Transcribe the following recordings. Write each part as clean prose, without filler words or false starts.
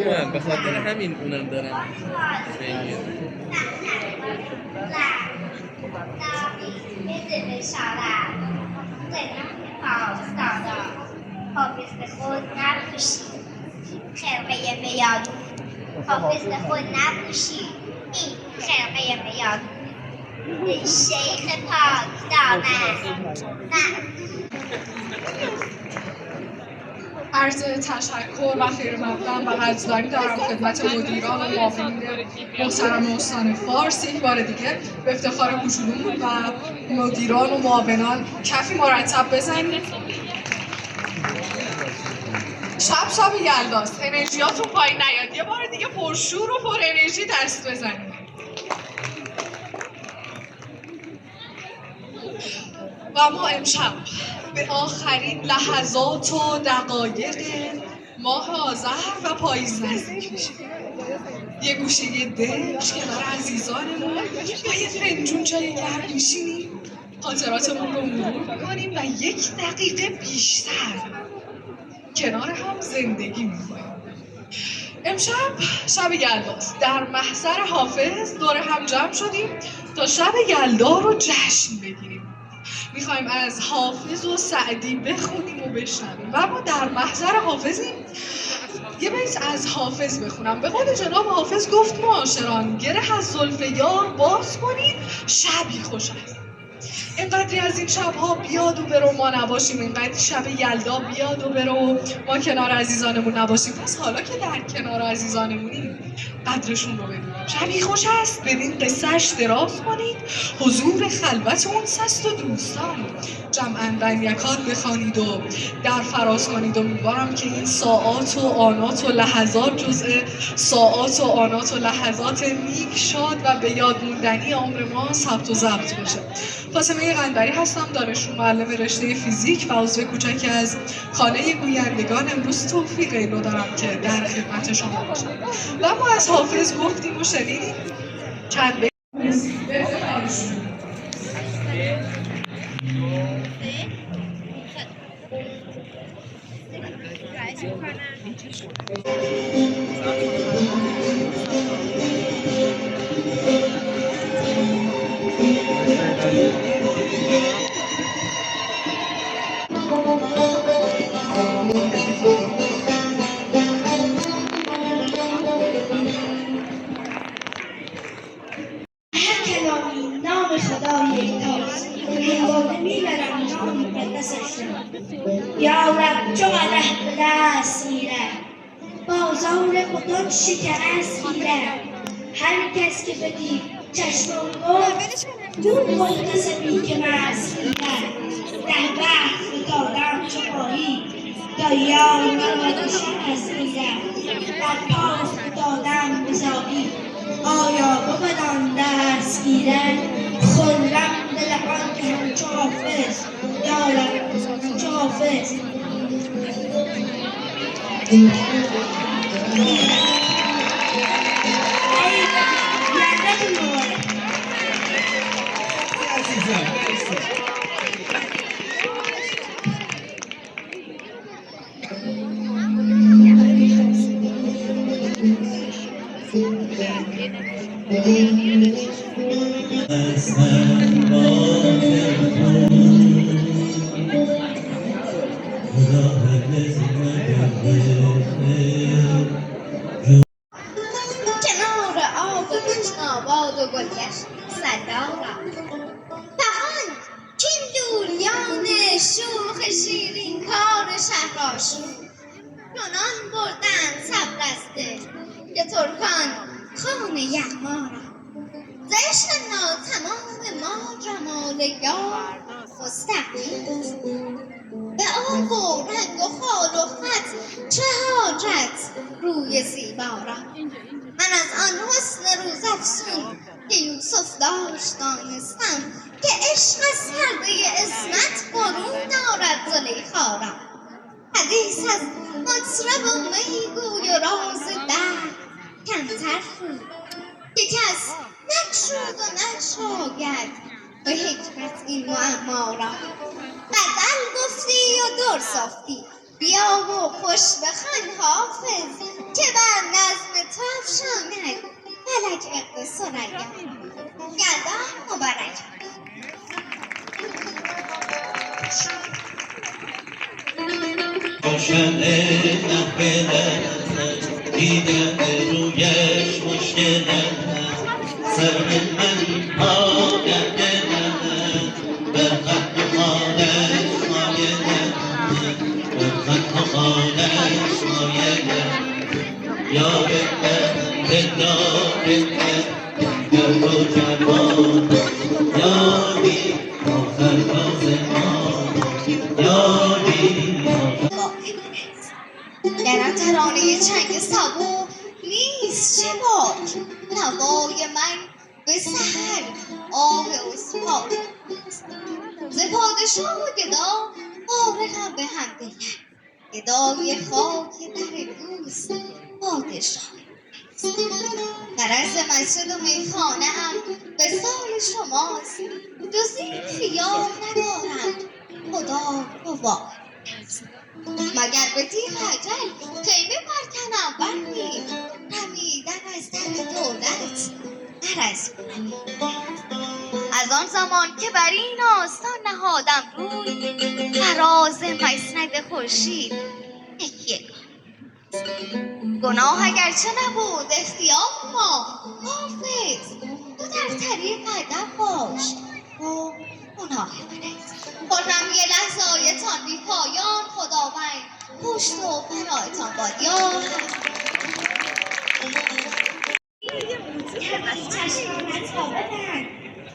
میدونم به خاطر همین اونم دارم حافظ به خود نپوشید خرقه میاد حافظ به خود نپوشید این خرقه میاد ای شیخ پاک دامن عرض تشکر و خیر مقدم و قدردانی دارم خدمت مدیران و معاونین محترم استان فارس. یک بار دیگه به افتخار وجودمون و مدیران و معاونان کفی مرتب بزنید. شب یلداست، انرژیاتون پایین نیاد. یه بار دیگه پرشور و پر انرژی دست بزنید. و ما امشب به آخرین لحظات و دقایق ماه آذر و پاییز نزدیک میشیم. یه گوشه دلش کنار عزیزانمون و یه فنجون چای گرم میشینیم، خاطراتمون رو مرور میکنیم و یک دقیقه بیشتر کنار هم زندگی میکنیم. امشب شب یلداست. در محضر حافظ دور هم جمع شدیم تا شب یلدا رو جشن بگیریم. میخوایم از حافظ و سعدی بخونیم و بشنویم و ما در محضر حافظیم. یه بیت از حافظ بخونم. به قول جناب حافظ گفت معاشران گره از زلف یار باز کنید شبی خوش است. اینقدری از این شبها بیاد و برو ما نباشیم، اینقدر شب یلدا بیاد و برو ما کنار عزیزانمون نباشیم. پس حالا که در کنار عزیزانمونیم قدرشون رو بدونیم. شبی خوش است بدین قصهش دراز کنید، حضور خلوت اونس است و دوستان جمعاً بین یکات بخوانید و در فراز کنید. امیدوارم که این ساعات و آنات و لحظات جزء ساعات و آنات و لحظات نیک شاد و به یاد موندنی عمر ما ثبت و ضبط بشه. فاطمه قنبری هستم، دانشجو معلم رشته فیزیک و عضو کوچکی از خانه گویندگان. امروز توفیق اینو دارم که در خدمت شما باشم و ما از حافظ گفتیم و شنیدیم چند بیت. نام خدای یکتاست همواره میبرم نام مقدسش را. یا رب چو قدح به دست گیرد بازار بتان شکرست گیرد. هر کس که بدید چشم گفت دون محتسبی که مست گیرد. ده وقت فتادم چو خواهی تا یار مرا شکست گیرد. در پاس فتادم بزاری آیا بود آن دست گیرد. خرم دل آن که همچو حافظ یا رب همچو حافظ. یلداتون مبارک. کنار آب تشناباد و گلگشت صدارم فغان کین لولیان شوخ شیرین کار شهرآشوب. چنان بردند صبر از دل که ترکان خان یغمارم. ز عشق ناتمام ما جمال یار مستغنی به آب و رنگ و خال و خط چه حاجت روی زیبارم. من از آن حسن روزافزون که یوسف داشت دانستم که عشق از پرده عصمت برون دارد زلیخا را. حدیث از مطرب و میگوی و راز درد کمتر شد که کس نگشود و نگشاید به حکمت این معما را. غزل گفتی و در سافتی بیا و خوش بخوان حافظ که بر نظم تو افشاند فلک عقد ثریا. یلدا مبارک. روشن نهبله دیدن رویش مشکله سر من آگنده به خط خالش مایله به خط خالش مایله یارده دلدارده گرد و جوان یاری آخر راز ما یاری در آن ترانه چنگ صبوح نیست چه باک نوای من به سحر آه اسفار. ز پادشاه و گدا فارغم به همدلم گدای خاک در دوست پادشاه. غرض مسجد و میخانه ام به سال شماست جز این خیال ندارم خدا گواه. مگر به تیغ اجل خیمه بر تنم بندیم رمیدن از در دولت غرض کنم. از آن زمان که بر این آستان نهادم روی فراز مسند خورشید تکیه گناه اگرچه نبود اختیار ما حافظ تو در طریق ادب باش و گناه منت خرمی لحظایتان بی پایان خداوند پشت و پناهتان باد یا چشمانت را ببند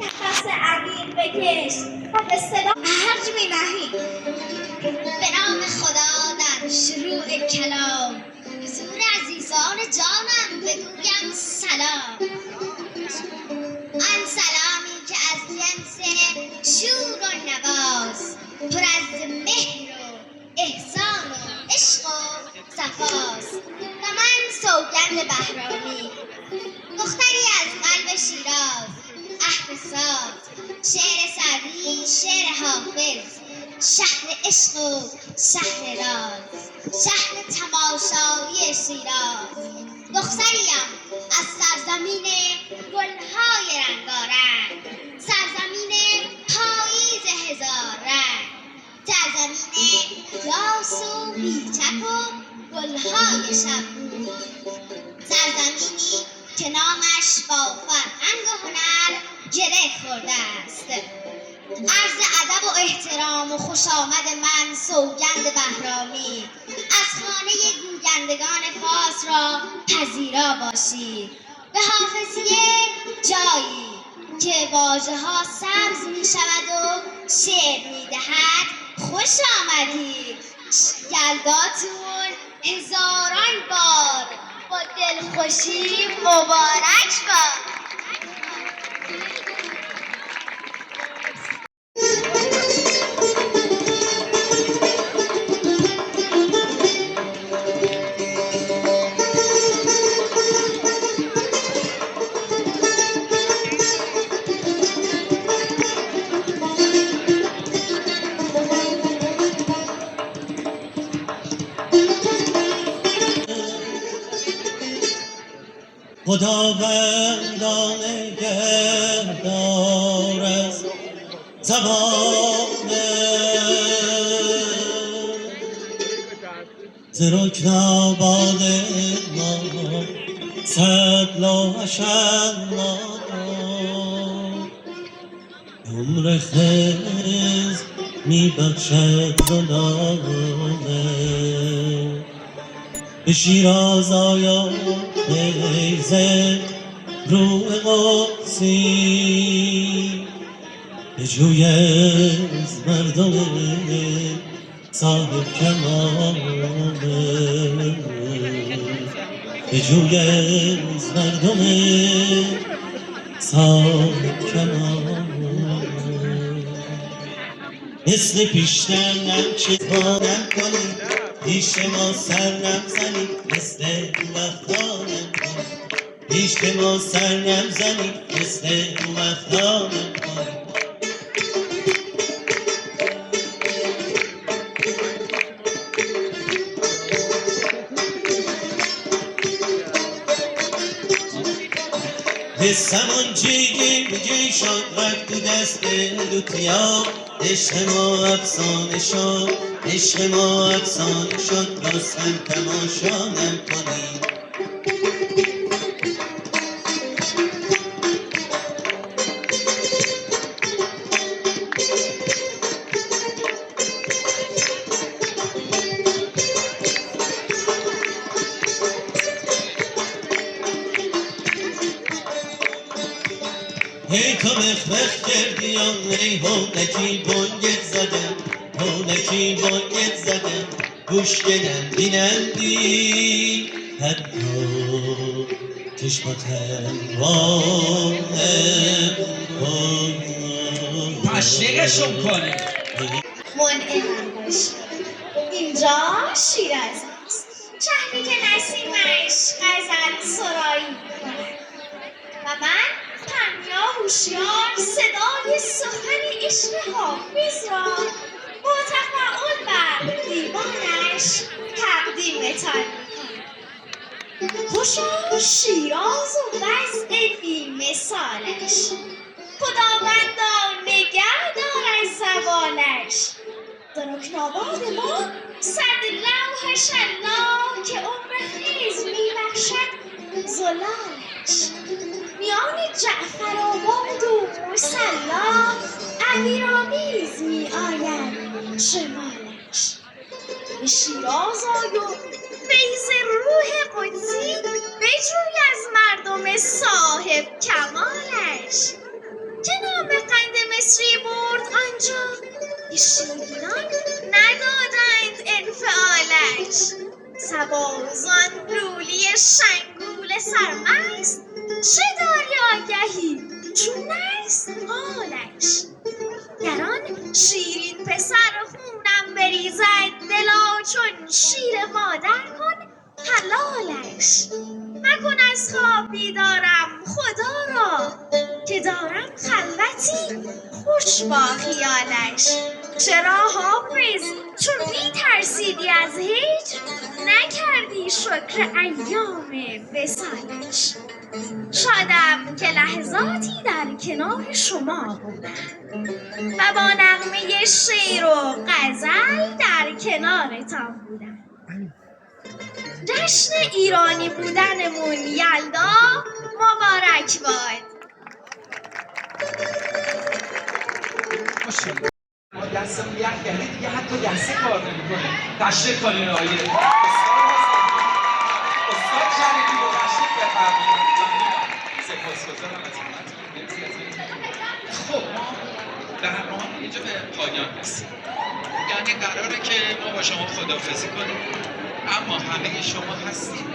نفس عمیق بکش و به صدا هرج می نهی. به نام خدا در شروع کلام حضور عزیزان جانم بگویم سلام. آن سلامی که از جنس شور و نواز پر از مهر و احسان و عشق و صفاست و من سوگند بهرامی دختری از قلب شیراز اهل ساز شعر سعدی شعر حافظ شهر عشق و شهر راز شهر تماشایی شیراز دختریم از سرزمین گلهای رنگارنگ سرزمین پاییز هزار رنگ سرزمین یاس و بیچک و گلهای شبنمی سرزمینی که نامش با فرهنگ و هنر گره خورده است. عرض ادب و احترام و خوش آمد من سوگند بهرامی از خانه گویندگان فارس را پذیرا باشید. به حافظیه جایی که واژه ها سبز می شود و شعر می دهد خوش آمدید. یلداتون هزاران بار با دلخوشی مبارک باد. خداوندان نگهدار از زبان ز رکن آباد ما صد لاحش الله عمر خیز می بخشد دلانه به شیراز آیا نیزه روح قدسی به جوی از مردم صاحب کمال به جوی از مردم صاحب کمال مثل پیشترم چه بانم کنی پیش ما سرنم زنی مثل وقتانم کنی پیش ما سرنم زنی مثل وقتانم کنی حسمون جیشان رفت تو دست لوتیا عشق ما افسانه شد عشق ما افسانه شد باز هم تماشا نکنی هی تو مخمخ کردی یا ای هونکی بانگت زدم هونکی بانگت زدم گوش نندی نندی حتی چشماتم تشویقشون کنه. منعم باشی اینجا شیراز است، شهری که نسیمش غزل سرایی می‌کند و من پنیا هوشیار صدای سخن عشق حافظ را با تفاعل بر دیوانش تقدیمتان می‌کنم. خوشا شیراز و وضع بی مثالش، خداوندا نگه دار از زبانش. در رکناباد ما صد لوحش الله که عمر خیز میبخشد زلالش. میان جعفرآباد و مصلا امیرآمیز میآید شمالش. به شیراز آی و فیض روح قدسی بجوی از مردم صاحب کمالش. که نام قند مصری برد آنجا به شیرینان ندادند انفعالش. سبازان لولی شنگول سرمست چه داری آگهی چون است حالش. در آن شیرین پسر خونم بریزد دلا چون شیر مادر کن حلالش. مکن از خواب بیدارم خدا را که دارم خلوتی خوش با خیالش. چرا حافظ چون میترسیدی از هجر نکردی شکر ایام وصالش. شادم که لحظاتی در کنار شما بودم و با نغمه شعر و غزل در کنارتان بودم. جشن ایرانی بودنمون یلدا مبارک باد. ما دستمون یخ کرده دیگه حتی دسته کار نمی‌کنه. تشریف کنین آقای استاد شریفی رو تشریف بفرمایید. سپاسگزارم از خدمتتون. خب ما برنامه اینجا به پایان رسید. یعنی قراره که ما با شما خداحافظی کنیم اما همه شما هستید.